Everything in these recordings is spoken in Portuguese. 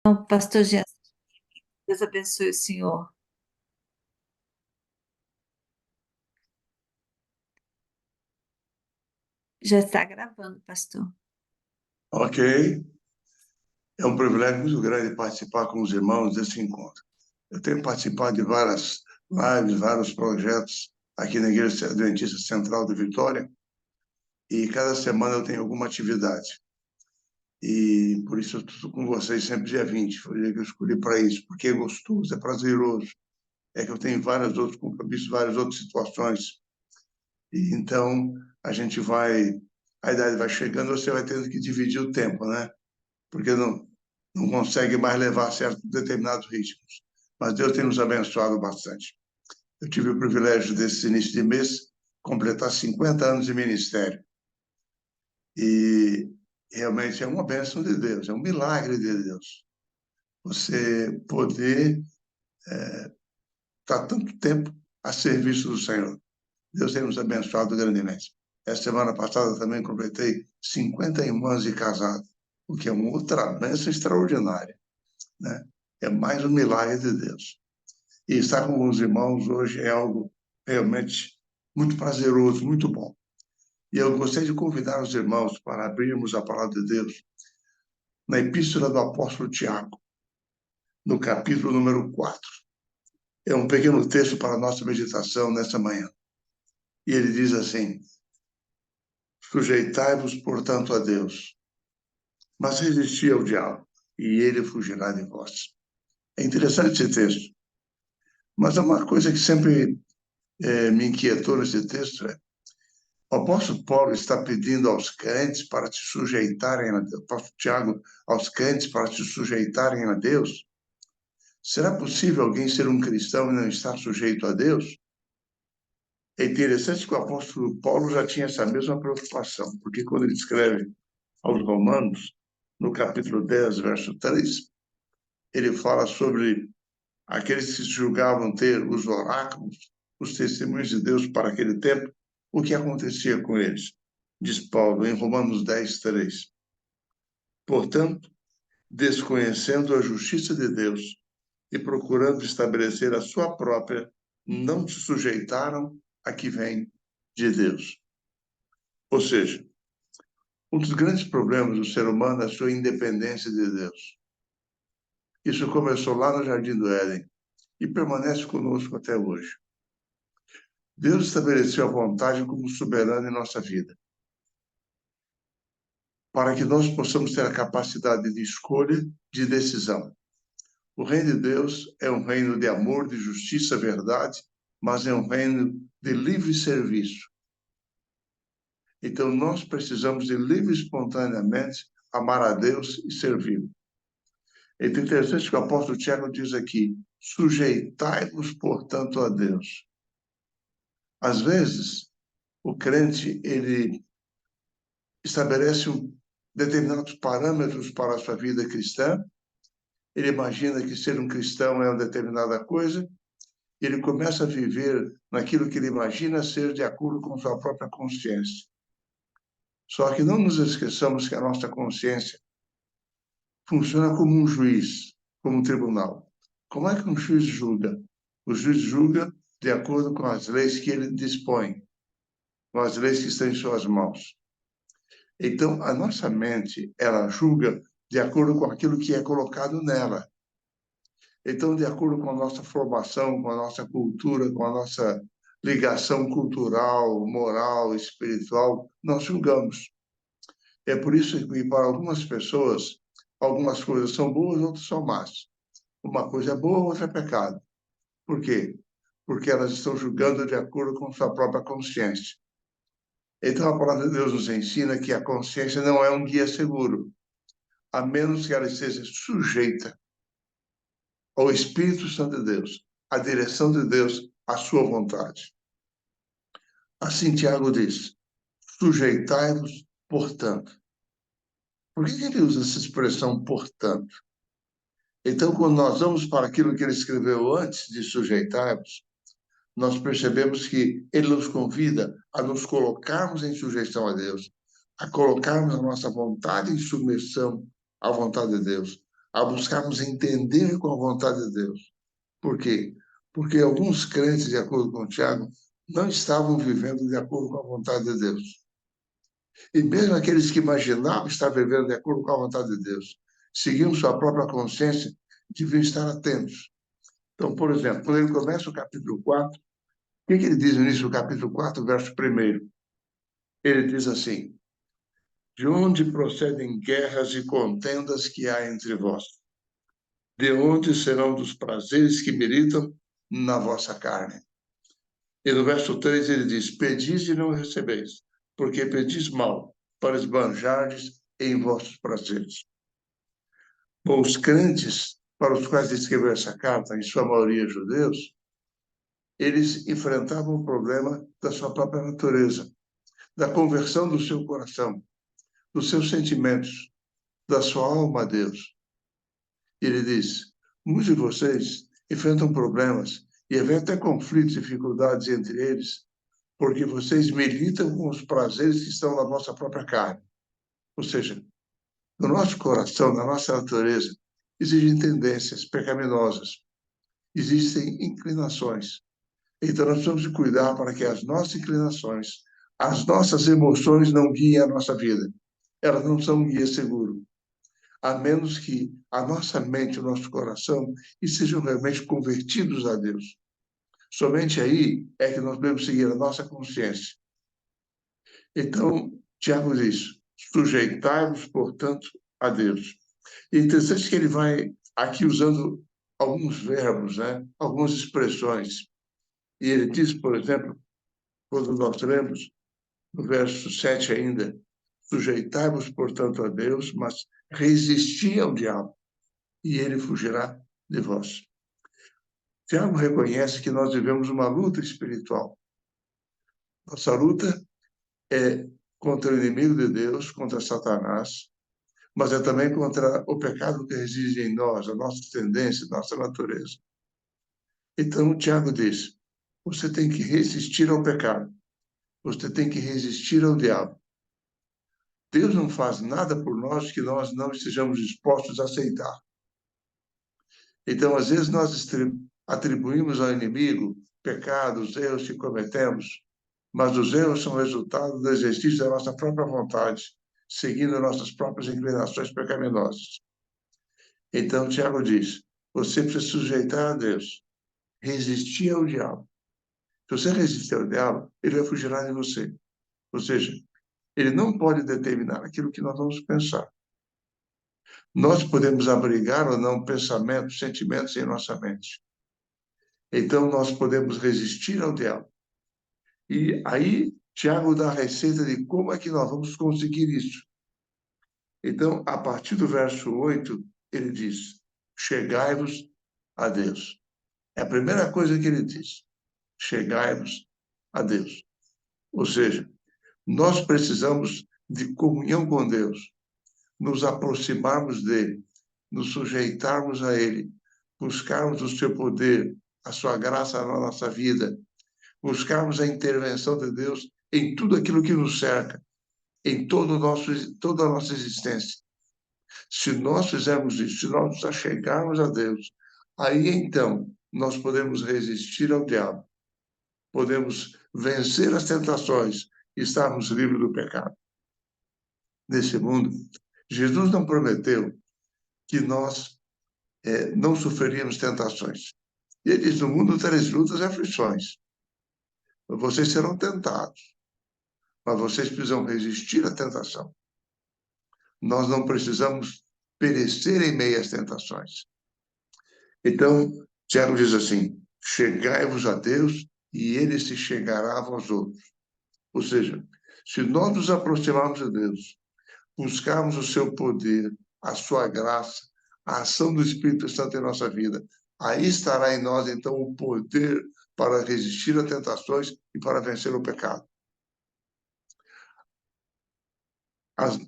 Então, pastor Jean, Deus abençoe o senhor. Já está gravando, pastor. Ok. É um privilégio muito grande participar com os irmãos desse encontro. Eu tenho participado de várias lives, vários projetos aqui na Igreja Adventista Central de Vitória, e cada semana eu tenho alguma atividade. E por isso eu estou com vocês sempre dia 20, foi o dia que eu escolhi para isso, porque é gostoso, é prazeroso. É que eu tenho vários outros compromissos, várias outras situações. E então a gente vai, a idade vai chegando, você vai tendo que dividir o tempo, né? Porque não consegue mais levar certos determinados ritmos. Mas Deus tem nos abençoado bastante. Eu tive o privilégio desse início de mês completar 50 anos de ministério. E realmente é uma bênção de Deus, é um milagre de Deus. Você poder estar tanto tempo a serviço do Senhor. Deus tem nos abençoado grandemente. Essa semana passada também completei 51 anos de casado, o que é uma outra bênção extraordinária, né? É mais um milagre de Deus. E estar com os irmãos hoje é algo realmente muito prazeroso, muito bom. E eu gostaria de convidar os irmãos para abrirmos a palavra de Deus na Epístola do Apóstolo Tiago, no capítulo número 4. É um pequeno texto para a nossa meditação nessa manhã. E ele diz assim: sujeitai-vos, portanto, a Deus, mas resisti ao diabo, e ele fugirá de vós. É interessante esse texto, mas é uma coisa que sempre me inquietou nesse texto. O apóstolo Paulo está pedindo aos crentes para se sujeitarem a Deus, o apóstolo Tiago, aos crentes para se sujeitarem a Deus. Será possível alguém ser um cristão e não estar sujeito a Deus? É interessante que o apóstolo Paulo já tinha essa mesma preocupação, porque quando ele escreve aos Romanos, no capítulo 10, verso 3, ele fala sobre aqueles que se julgavam ter os oráculos, os testemunhos de Deus para aquele tempo, o que acontecia com eles. Diz Paulo em Romanos 10, 3. Portanto, desconhecendo a justiça de Deus e procurando estabelecer a sua própria, não se sujeitaram a que vem de Deus. Ou seja, um dos grandes problemas do ser humano é a sua independência de Deus. Isso começou lá no Jardim do Éden e permanece conosco até hoje. Deus estabeleceu a vontade como soberana em nossa vida, para que nós possamos ter a capacidade de escolha, de decisão. O reino de Deus é um reino de amor, de justiça, verdade, mas é um reino de livre serviço. Então, nós precisamos de livre e espontaneamente amar a Deus e servi-lo. É interessante que o apóstolo Tiago diz aqui: sujeitai-vos, portanto, a Deus. Às vezes, o crente, ele estabelece determinados parâmetros para a sua vida cristã, ele imagina que ser um cristão é uma determinada coisa, e ele começa a viver naquilo que ele imagina ser de acordo com sua própria consciência. Só que não nos esqueçamos que a nossa consciência funciona como um juiz, como um tribunal. Como é que um juiz julga? O juiz julga de acordo com as leis que ele dispõe, com as leis que estão em suas mãos. Então, a nossa mente, ela julga de acordo com aquilo que é colocado nela. Então, de acordo com a nossa formação, com a nossa cultura, com a nossa ligação cultural, moral, espiritual, nós julgamos. É por isso que, para algumas pessoas, algumas coisas são boas, outras são más. Uma coisa é boa, outra é pecado. Por quê? Porque elas estão julgando de acordo com sua própria consciência. Então, a palavra de Deus nos ensina que a consciência não é um guia seguro, a menos que ela esteja sujeita ao Espírito Santo de Deus, à direção de Deus, à sua vontade. Assim, Tiago diz: sujeitai-vos, portanto. Por que ele usa essa expressão, portanto? Então, quando nós vamos para aquilo que ele escreveu antes de sujeitar-vos, nós percebemos que ele nos convida a nos colocarmos em sujeição a Deus, a colocarmos a nossa vontade em submissão à vontade de Deus, a buscarmos entender com a vontade de Deus. Por quê? Porque alguns crentes, de acordo com o Tiago, não estavam vivendo de acordo com a vontade de Deus. E mesmo aqueles que imaginavam estar vivendo de acordo com a vontade de Deus, seguiam sua própria consciência, deviam estar atentos. Então, por exemplo, quando ele começa o capítulo 4, o que ele diz no início do capítulo 4, verso 1? Ele diz assim: de onde procedem guerras e contendas que há entre vós? De onde serão dos prazeres que militam na vossa carne? E no verso 3 ele diz: pedis e não recebeis, porque pedis mal, para esbanjardes em vossos prazeres. Bom, os crentes para os quais ele escreveu essa carta, em sua maioria judeus, eles enfrentavam o problema da sua própria natureza, da conversão do seu coração, dos seus sentimentos, da sua alma a Deus. E ele diz: muitos de vocês enfrentam problemas e havia até conflitos e dificuldades entre eles, porque vocês militam com os prazeres que estão na vossa própria carne. Ou seja, no nosso coração, na nossa natureza, existem tendências pecaminosas, existem inclinações. Então, nós precisamos de cuidar para que as nossas inclinações, as nossas emoções não guiem a nossa vida. Elas não são um guia seguro, a menos que a nossa mente e o nosso coração estejam realmente convertidos a Deus. Somente aí é que nós devemos seguir a nossa consciência. Então, Tiago diz: sujeitai-vos, portanto, a Deus. E é interessante que ele vai aqui usando alguns verbos, né? Algumas expressões. E ele diz, por exemplo, quando nós lemos, no verso 7 ainda: sujeitai-vos, portanto, a Deus, mas resisti ao diabo, e ele fugirá de vós. Tiago reconhece que nós vivemos uma luta espiritual. Nossa luta é contra o inimigo de Deus, contra Satanás, mas é também contra o pecado que reside em nós, a nossa tendência, a nossa natureza. Então, Tiago diz: você tem que resistir ao pecado, você tem que resistir ao diabo. Deus não faz nada por nós que nós não estejamos dispostos a aceitar. Então, às vezes, nós atribuímos ao inimigo pecados, erros que cometemos, mas os erros são resultado do exercício da nossa própria vontade, seguindo nossas próprias inclinações pecaminosas. Então, Tiago diz: você precisa sujeitar a Deus, resistir ao diabo. Se você resistir ao diabo, ele vai fugir de você. Ou seja, ele não pode determinar aquilo que nós vamos pensar. Nós podemos abrigar ou não pensamentos, sentimentos em nossa mente. Então, nós podemos resistir ao diabo. E aí, Tiago dá a receita de como é que nós vamos conseguir isso. Então, a partir do verso 8, ele diz: chegai-vos a Deus. É a primeira coisa que ele diz: chegai-vos a Deus. Ou seja, nós precisamos de comunhão com Deus, nos aproximarmos dele, nos sujeitarmos a ele, buscarmos o seu poder, a sua graça na nossa vida, buscarmos a intervenção de Deus em tudo aquilo que nos cerca, em toda a nossa existência. Se nós fizermos isso, se nós nos achegarmos a Deus, aí então nós podemos resistir ao diabo, podemos vencer as tentações e estarmos livres do pecado. Nesse mundo, Jesus não prometeu que nós não sofreríamos tentações. E ele diz: no mundo tereis lutas e aflições. Vocês serão tentados, mas vocês precisam resistir à tentação. Nós não precisamos perecer em meio às tentações. Então, Tiago diz assim: chegai-vos a Deus e ele se chegará a vós outros. Ou seja, se nós nos aproximarmos de Deus, buscarmos o seu poder, a sua graça, a ação do Espírito Santo em nossa vida, aí estará em nós, então, o poder para resistir a tentações e para vencer o pecado.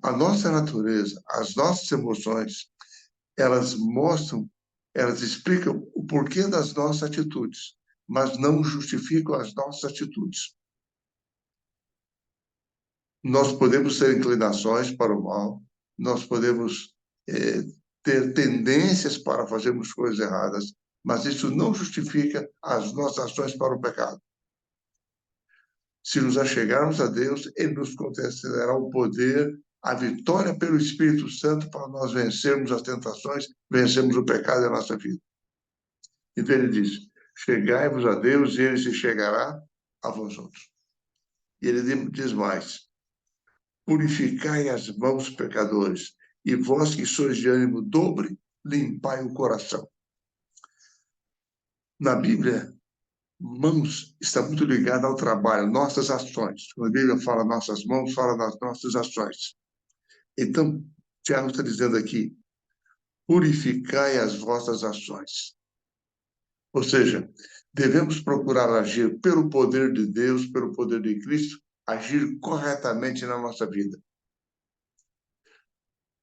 A nossa natureza, as nossas emoções, elas mostram, elas explicam o porquê das nossas atitudes, mas não justificam as nossas atitudes. Nós podemos ter inclinações para o mal, nós podemos ter tendências para fazermos coisas erradas, mas isso não justifica as nossas ações para o pecado. Se nos achegarmos a Deus, Ele nos concederá o poder, a vitória pelo Espírito Santo para nós vencermos as tentações, vencermos o pecado na nossa vida. Então ele diz, chegai-vos a Deus e Ele se chegará a vós outros. E ele diz mais, purificai as mãos, pecadores, e vós que sois de ânimo dobre, limpai o coração. Na Bíblia, mãos está muito ligada ao trabalho, nossas ações. Quando a Bíblia fala nossas mãos, fala das nossas ações. Então, Tiago está dizendo aqui, purificai as vossas ações. Ou seja, devemos procurar agir pelo poder de Deus, pelo poder de Cristo, agir corretamente na nossa vida.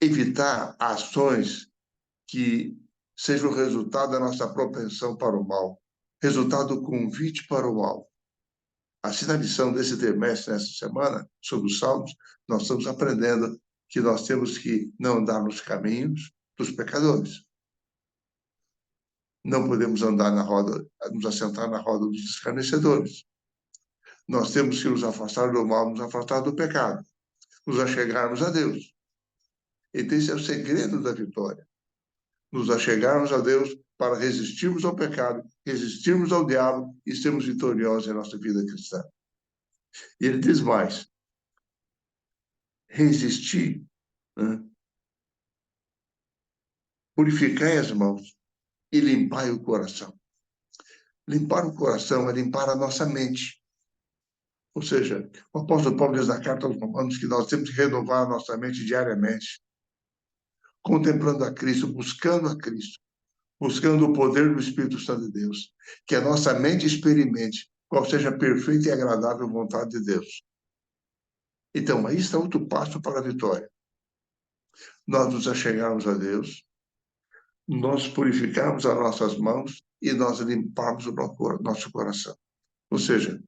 Evitar ações que sejam o resultado da nossa propensão para o mal, resultado do convite para o mal. Assim, na lição desse trimestre, nessa semana, sobre os Salmos, nós estamos aprendendo que nós temos que não andar nos caminhos dos pecadores. Não podemos andar na roda, nos assentar na roda dos escarnecedores. Nós temos que nos afastar do mal, nos afastar do pecado, nos achegarmos a Deus. Então, esse é o segredo da vitória. Nos achegarmos a Deus para resistirmos ao pecado, resistirmos ao diabo e sermos vitoriosos em nossa vida cristã. E ele diz mais, resistir, né? Purificai as mãos e limpai o coração. Limpar o coração é limpar a nossa mente. Ou seja, o apóstolo Paulo diz na carta aos Romanos que nós temos que renovar a nossa mente diariamente, contemplando a Cristo, buscando o poder do Espírito Santo de Deus, que a nossa mente experimente qual seja a perfeita e agradável vontade de Deus. Então, aí está outro passo para a vitória. Nós nos achegarmos a Deus, nós purificarmos as nossas mãos e nós limparmos o nosso coração. Ou seja,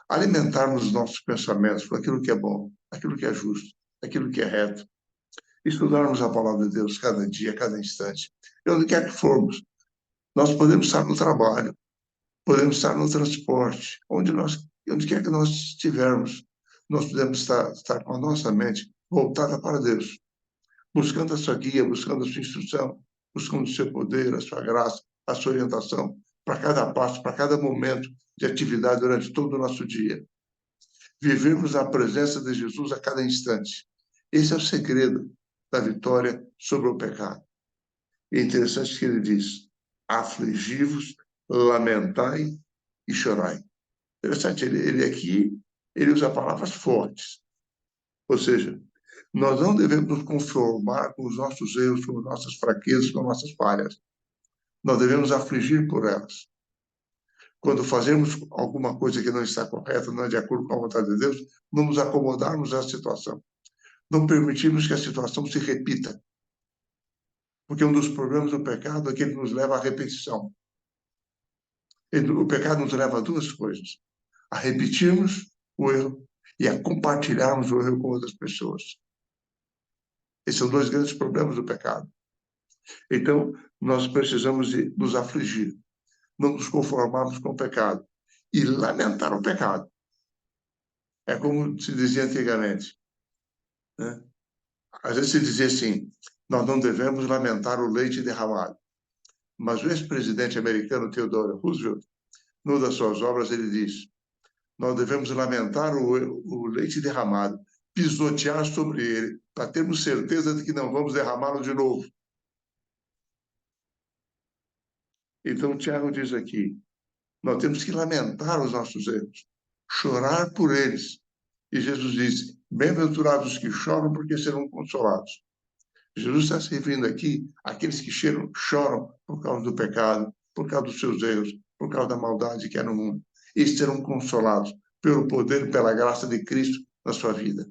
alimentarmos os nossos pensamentos por aquilo que é bom, aquilo que é justo, aquilo que é reto. Estudarmos a palavra de Deus cada dia, cada instante. E onde quer que formos, nós podemos estar no trabalho, podemos estar no transporte, onde quer que nós estivermos, nós podemos estar com a nossa mente voltada para Deus, buscando a sua guia, buscando a sua instrução, buscando o seu poder, a sua graça, a sua orientação, para cada passo, para cada momento de atividade durante todo o nosso dia. Vivermos a presença de Jesus a cada instante. Esse é o segredo da vitória sobre o pecado. E é interessante que ele diz, afligi-vos, lamentai e chorai. Interessante, ele aqui, ele usa palavras fortes. Ou seja, nós não devemos nos conformar com os nossos erros, com as nossas fraquezas, com as nossas falhas. Nós devemos afligir por elas. Quando fazemos alguma coisa que não está correta, não é de acordo com a vontade de Deus, não nos acomodarmos à situação. Não permitirmos que a situação se repita. Porque um dos problemas do pecado é que ele nos leva à repetição. O pecado nos leva a duas coisas. A repetirmos o erro e a compartilharmos o erro com outras pessoas. Esses são dois grandes problemas do pecado. Então, nós precisamos de nos afligir, não nos conformarmos com o pecado e lamentar o pecado. É como se dizia antigamente, né? Às vezes se dizia assim, nós não devemos lamentar o leite derramado. Mas o ex-presidente americano Theodore Roosevelt, numa das suas obras, ele diz, nós devemos lamentar o leite derramado, pisotear sobre ele, para termos certeza de que não vamos derramá-lo de novo. Então, Tiago diz aqui, nós temos que lamentar os nossos erros, chorar por eles. E Jesus diz, bem-aventurados os que choram, porque serão consolados. Jesus está se referindo aqui àqueles que choram por causa do pecado, por causa dos seus erros, por causa da maldade que há no mundo. Eles serão consolados pelo poder e pela graça de Cristo na sua vida.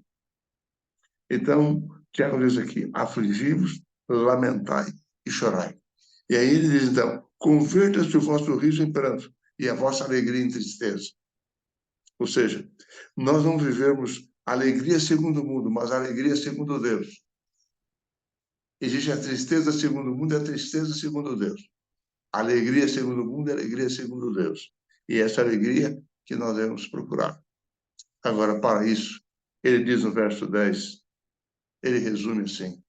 Então, Tiago diz aqui, afligi-vos, lamentai e chorai. E aí ele diz, então, converta-se o vosso riso em pranto e a vossa alegria em tristeza. Ou seja, nós não vivemos alegria segundo o mundo, mas alegria segundo Deus. Existe a tristeza segundo o mundo e a tristeza segundo Deus. A alegria segundo o mundo e a alegria segundo Deus. E essa alegria que nós devemos procurar. Agora, para isso, ele diz no verso 10, ele resume assim: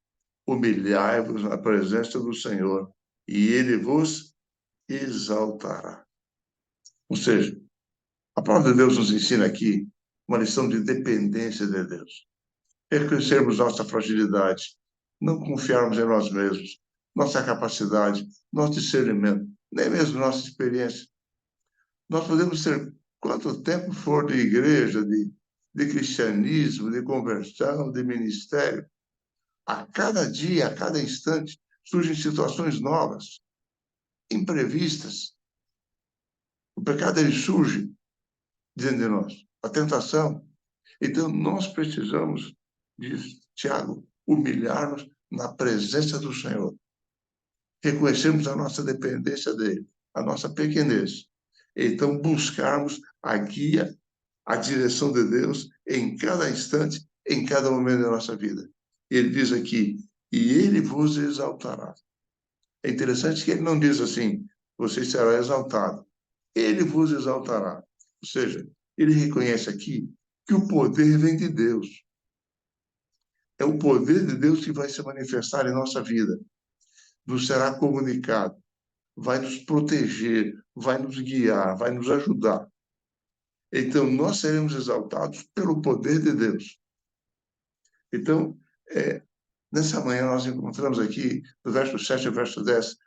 humilhai-vos na presença do Senhor, e ele vos exaltará. Ou seja, a palavra de Deus nos ensina aqui uma lição de dependência de Deus. Reconhecermos nossa fragilidade, não confiarmos em nós mesmos, nossa capacidade, nosso discernimento, nem mesmo nossa experiência. Nós podemos ter quanto tempo for de igreja, de cristianismo, de conversão, de ministério. A cada dia, a cada instante, surgem situações novas, imprevistas. O pecado ele surge dentro de nós, a tentação. Então, nós precisamos, diz Tiago, humilhar-nos na presença do Senhor. Reconhecermos a nossa dependência dele, a nossa pequenez. Então, buscarmos a guia, a direção de Deus em cada instante, em cada momento da nossa vida. Ele diz aqui, e ele vos exaltará. É interessante que ele não diz assim, você será exaltado. Ele vos exaltará. Ou seja, ele reconhece aqui que o poder vem de Deus. É o poder de Deus que vai se manifestar em nossa vida. Nos será comunicado, vai nos proteger, vai nos guiar, vai nos ajudar. Então, nós seremos exaltados pelo poder de Deus. Então, nessa manhã nós encontramos aqui, do verso 7 ao verso 10,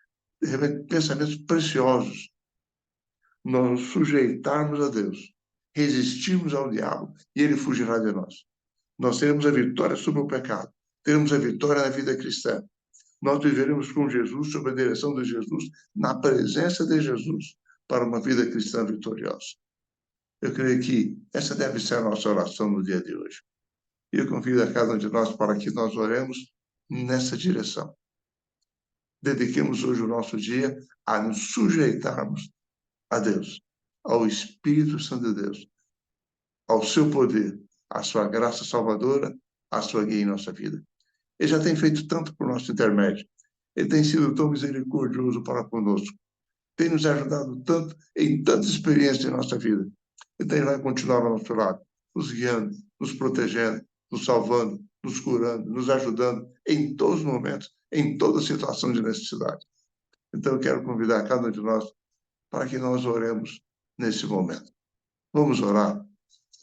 pensamentos preciosos. Nós sujeitarmos a Deus, resistirmos ao diabo e ele fugirá de nós. Nós teremos a vitória sobre o pecado, teremos a vitória na vida cristã. Nós viveremos com Jesus, sob a direção de Jesus, na presença de Jesus, para uma vida cristã vitoriosa. Eu creio que essa deve ser a nossa oração no dia de hoje. E eu convido a cada um de nós para que nós oremos nessa direção. Dediquemos hoje o nosso dia a nos sujeitarmos a Deus, ao Espírito Santo de Deus, ao seu poder, à sua graça salvadora, à sua guia em nossa vida. Ele já tem feito tanto por nosso intermédio. Ele tem sido tão misericordioso para conosco. Tem nos ajudado tanto em tantas experiências de nossa vida. Então ele vai continuar ao nosso lado, nos guiando, nos protegendo, nos salvando, nos curando, nos ajudando em todos os momentos, em toda situação de necessidade. Então eu quero convidar cada um de nós para que nós oremos nesse momento. Vamos orar.